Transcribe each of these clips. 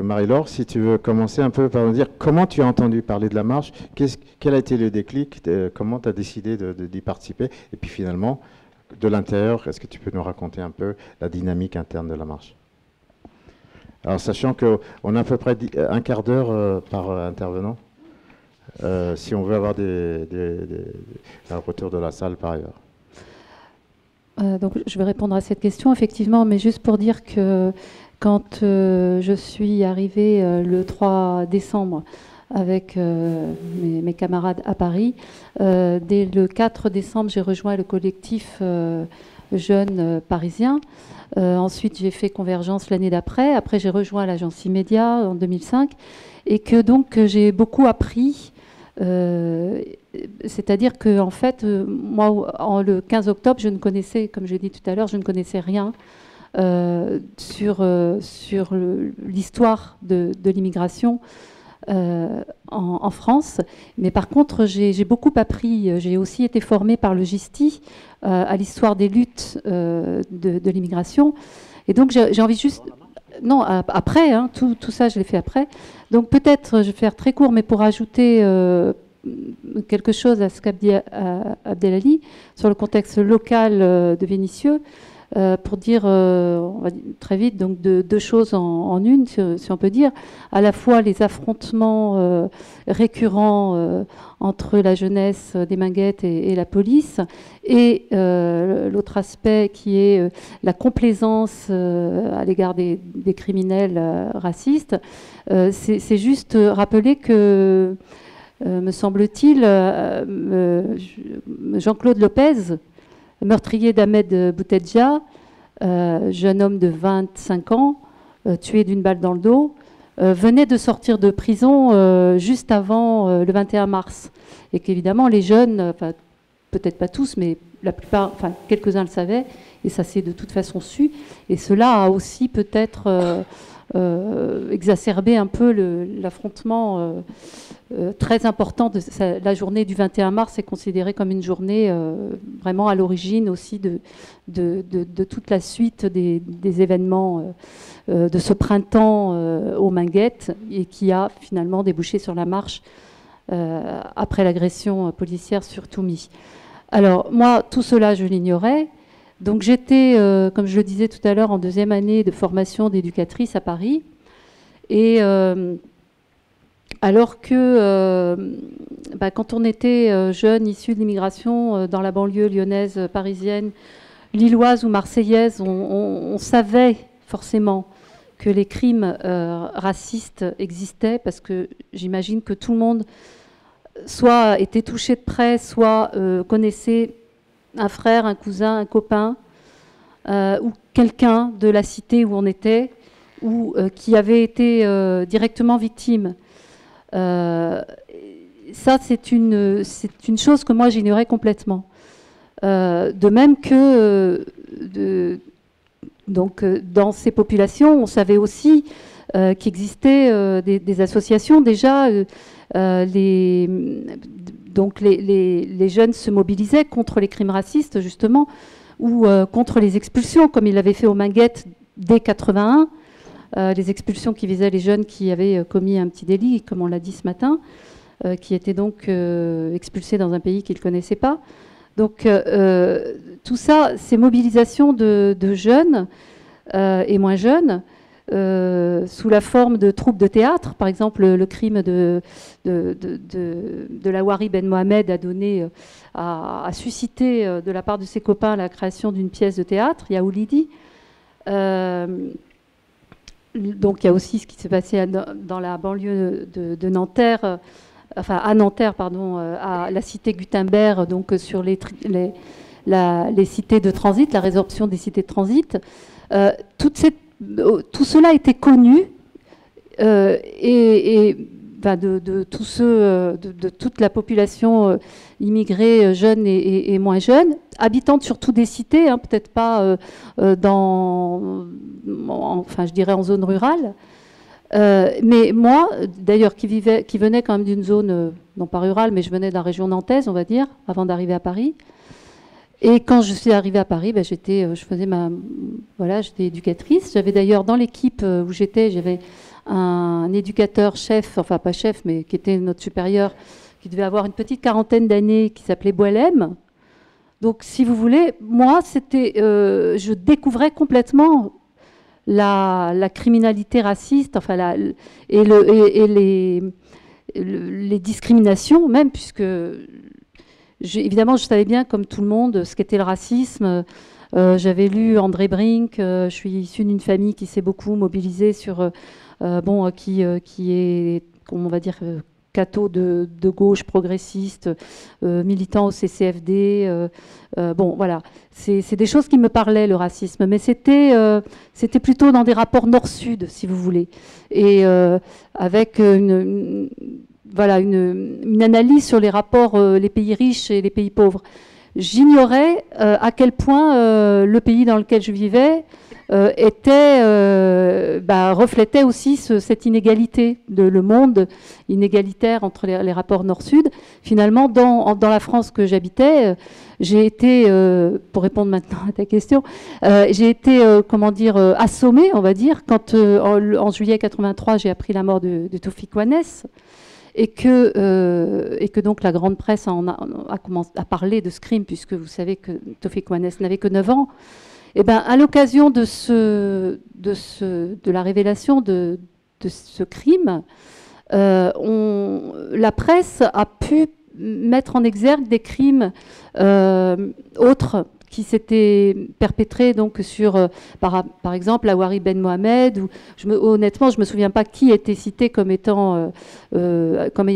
Marie-Laure, si tu veux commencer un peu par nous dire comment tu as entendu parler de la marche, quel a été le déclic, comment tu as décidé d'y participer, et puis finalement, de l'intérieur, est-ce que tu peux nous raconter un peu la dynamique interne de la marche? Alors, sachant qu'on a à peu près un quart d'heure par intervenant, si on veut avoir un retour de la salle par ailleurs. Donc, je vais répondre à cette question, effectivement, mais juste pour dire que quand je suis arrivée le 3 décembre avec mes camarades à Paris, dès le 4 décembre, j'ai rejoint le collectif Jeunes Parisiens. Ensuite, j'ai fait Convergence l'année d'après. Après, j'ai rejoint l'agence Immédia en 2005. Et que donc, j'ai beaucoup appris. C'est-à-dire que, en fait, moi, le 15 octobre, je ne connaissais, comme je l'ai dit tout à l'heure, je ne connaissais rien sur l'histoire de l'immigration en France. Mais par contre, j'ai beaucoup appris. J'ai aussi été formée par le GISTI à l'histoire des luttes de l'immigration. Et donc, j'ai envie juste... Non, après, hein, tout ça, je l'ai fait après. Donc peut-être, je vais faire très court, mais pour ajouter quelque chose à ce qu'a dit Abdelali sur le contexte local de Vénissieux, pour dire, on va dire très vite, donc deux choses en une, si on peut dire, à la fois les affrontements récurrents entre la jeunesse des Minguettes et la police, et l'autre aspect qui est la complaisance à l'égard des criminels racistes. C'est juste rappeler que, me semble-t-il, Jean-Claude Lopez, meurtrier d'Ahmed Boutedja, jeune homme de 25 ans, tué d'une balle dans le dos, venait de sortir de prison juste avant le 21 mars. Et qu'évidemment, les jeunes, peut-être pas tous, mais la plupart, quelques-uns le savaient, et ça s'est de toute façon su. Et cela a aussi peut-être exacerbé un peu l'affrontement très important de la journée du 21 mars est considérée comme une journée vraiment à l'origine aussi de toute la suite des événements de ce printemps aux Minguettes, et qui a finalement débouché sur la marche après l'agression policière sur Toumi. Alors moi, tout cela, je l'ignorais. Donc j'étais, comme je le disais tout à l'heure, en deuxième année de formation d'éducatrice à Paris. Et alors que quand on était jeune, issu de l'immigration dans la banlieue lyonnaise, parisienne, lilloise ou marseillaise, on savait forcément que les crimes racistes existaient, parce que j'imagine que tout le monde soit était touché de près, soit connaissait un frère, un cousin, un copain, ou quelqu'un de la cité où on était, ou qui avait été directement victime. Ça, c'est une chose que moi j'ignorais complètement. De même que dans ces populations, on savait aussi qu'existaient des associations. Déjà, les jeunes se mobilisaient contre les crimes racistes, justement, ou contre les expulsions, comme il l'avait fait aux Minguettes dès 81. Les expulsions qui visaient les jeunes qui avaient commis un petit délit, comme on l'a dit ce matin, qui étaient donc expulsés dans un pays qu'ils ne connaissaient pas. Donc tout ça, ces mobilisations de jeunes et moins jeunes, sous la forme de troupes de théâtre, par exemple le crime de Lawari Ben Mohamed a suscité de la part de ses copains la création d'une pièce de théâtre, Yaoulidi. Donc il y a aussi ce qui s'est passé dans la banlieue de Nanterre, à Nanterre, pardon, à la cité Gutenberg, donc sur les cités de transit, la résorption des cités de transit. Tout cela était connu de toute la population immigrée, jeune et moins jeune, habitante surtout des cités, hein, peut-être pas je dirais en zone rurale. Mais moi, d'ailleurs, qui venais quand même d'une zone, non pas rurale, mais je venais de la région nantaise, on va dire, avant d'arriver à Paris. Et quand je suis arrivée à Paris, j'étais éducatrice. J'avais d'ailleurs dans l'équipe où j'avais un éducateur chef, enfin pas chef, mais qui était notre supérieur, qui devait avoir une petite quarantaine d'années, qui s'appelait Boilem. Donc, si vous voulez, moi, je découvrais complètement la criminalité raciste, enfin, les discriminations même, puisque évidemment, je savais bien, comme tout le monde, ce qu'était le racisme. J'avais lu André Brink. Je suis issue d'une famille qui s'est beaucoup mobilisée sur, qui est, on va dire, catho de gauche, progressiste, militant au CCFD. Voilà, c'est des choses qui me parlaient, le racisme. Mais c'était plutôt dans des rapports nord-sud, si vous voulez. Et avec une analyse sur les rapports, les pays riches et les pays pauvres. J'ignorais à quel point le pays dans lequel je vivais reflétait aussi cette inégalité, le monde inégalitaire entre les rapports nord-sud. Finalement, dans la France que j'habitais, j'ai été, pour répondre maintenant à ta question, j'ai été, assommée, on va dire, quand en juillet 83, j'ai appris la mort de Tofik Wanès. Et que donc la grande presse a commencé à parler de ce crime, puisque vous savez que Tofik Wanès n'avait que 9 ans. Et bien, à l'occasion de la révélation de ce crime, la presse a pu mettre en exergue des crimes autres qui s'étaient perpétrés donc par exemple, Awari Ben Mohamed. Honnêtement, je ne me souviens pas qui était cité comme ayant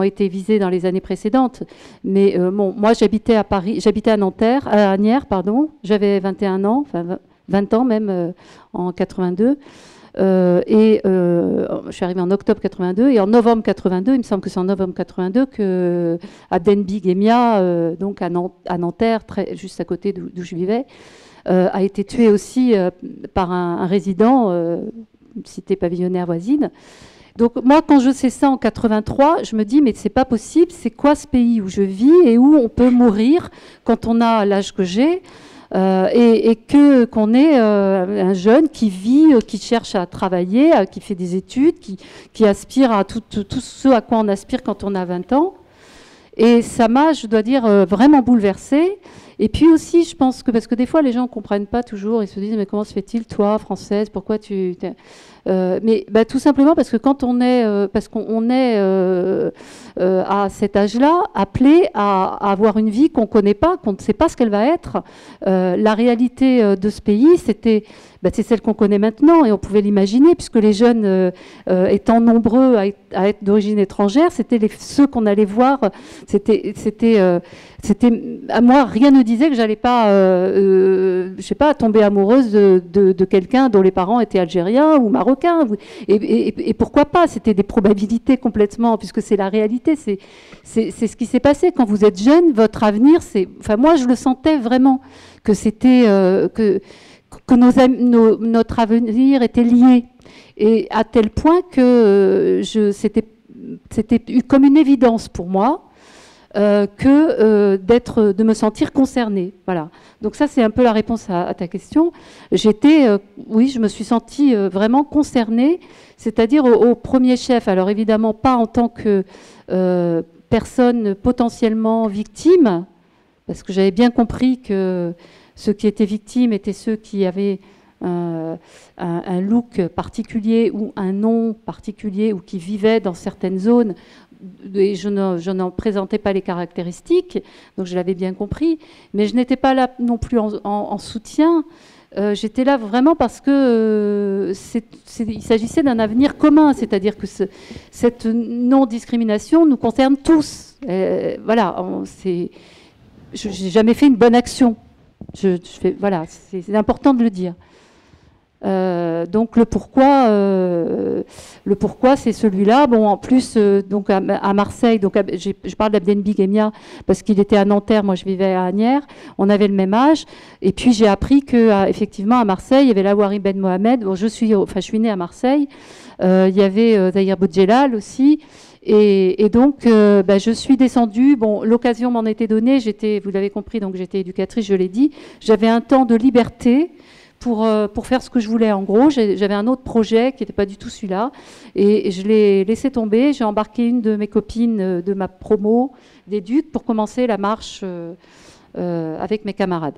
été visé dans les années précédentes. Mais moi, j'habitais à Paris, j'habitais à Asnières, pardon. J'avais 21 ans, enfin 20 ans même, en 82. Je suis arrivée en octobre 82 et en novembre 82, il me semble que c'est en novembre 82 que Abden Bigemia, donc à Nanterre, juste à côté d'où je vivais, a été tué aussi par un résident, une cité pavillonnaire voisine. Donc moi, quand je sais ça en 83, je me dis mais c'est pas possible, c'est quoi ce pays où je vis et où on peut mourir quand on a l'âge que j'ai? Et qu'on est un jeune qui vit, qui cherche à travailler, qui fait des études, qui aspire à tout ce à quoi on aspire quand on a 20 ans. Et ça m'a, je dois dire, vraiment bouleversée. Et puis aussi, je pense que, parce que des fois, les gens ne comprennent pas toujours, ils se disent, mais comment se fait-il, toi, française, pourquoi tu... mais tout simplement parce que quand on est, à cet âge-là, appelé à avoir une vie qu'on ne connaît pas, qu'on ne sait pas ce qu'elle va être, la réalité de ce pays, c'est celle qu'on connaît maintenant et on pouvait l'imaginer puisque les jeunes étant nombreux à être d'origine étrangère, c'était ceux qu'on allait voir. À moi, rien ne disait que j'allais pas, je sais pas, tomber amoureuse de quelqu'un dont les parents étaient algériens ou marocains. Et pourquoi pas? C'était des probabilités complètement, puisque c'est la réalité. C'est ce qui s'est passé quand vous êtes jeune. Votre avenir, enfin moi, je le sentais vraiment que c'était que notre avenir était lié, et à tel point que c'était comme une évidence pour moi de me sentir concernée. Voilà. Donc ça, c'est un peu la réponse à ta question. Oui, je me suis sentie vraiment concernée, c'est-à-dire au premier chef. Alors évidemment pas en tant que personne potentiellement victime, parce que j'avais bien compris que ceux qui étaient victimes étaient ceux qui avaient un look particulier ou un nom particulier ou qui vivaient dans certaines zones. Et je n'en présentais pas les caractéristiques, donc je l'avais bien compris. Mais je n'étais pas là non plus en soutien. J'étais là vraiment parce que il s'agissait d'un avenir commun, c'est-à-dire que cette non-discrimination nous concerne tous. Voilà, je n'ai jamais fait une bonne action. Voilà, c'est important de le dire. Donc le pourquoi c'est celui-là. Bon, en plus, donc à Marseille, donc je parle d'Abdel Bigemia parce qu'il était à Nanterre, moi je vivais à Asnières, on avait le même âge. Et puis j'ai appris que effectivement à Marseille, il y avait Lawari Ben Mohamed. Bon, je suis née à Marseille. Il y avait Zahir Boudjelal aussi. Et donc, je suis descendue. Bon, l'occasion m'en était donnée. Vous l'avez compris, donc j'étais éducatrice, je l'ai dit. J'avais un temps de liberté pour faire ce que je voulais. En gros, j'avais un autre projet qui n'était pas du tout celui-là. Et je l'ai laissé tomber. J'ai embarqué une de mes copines de ma promo d'éduc pour commencer la marche avec mes camarades.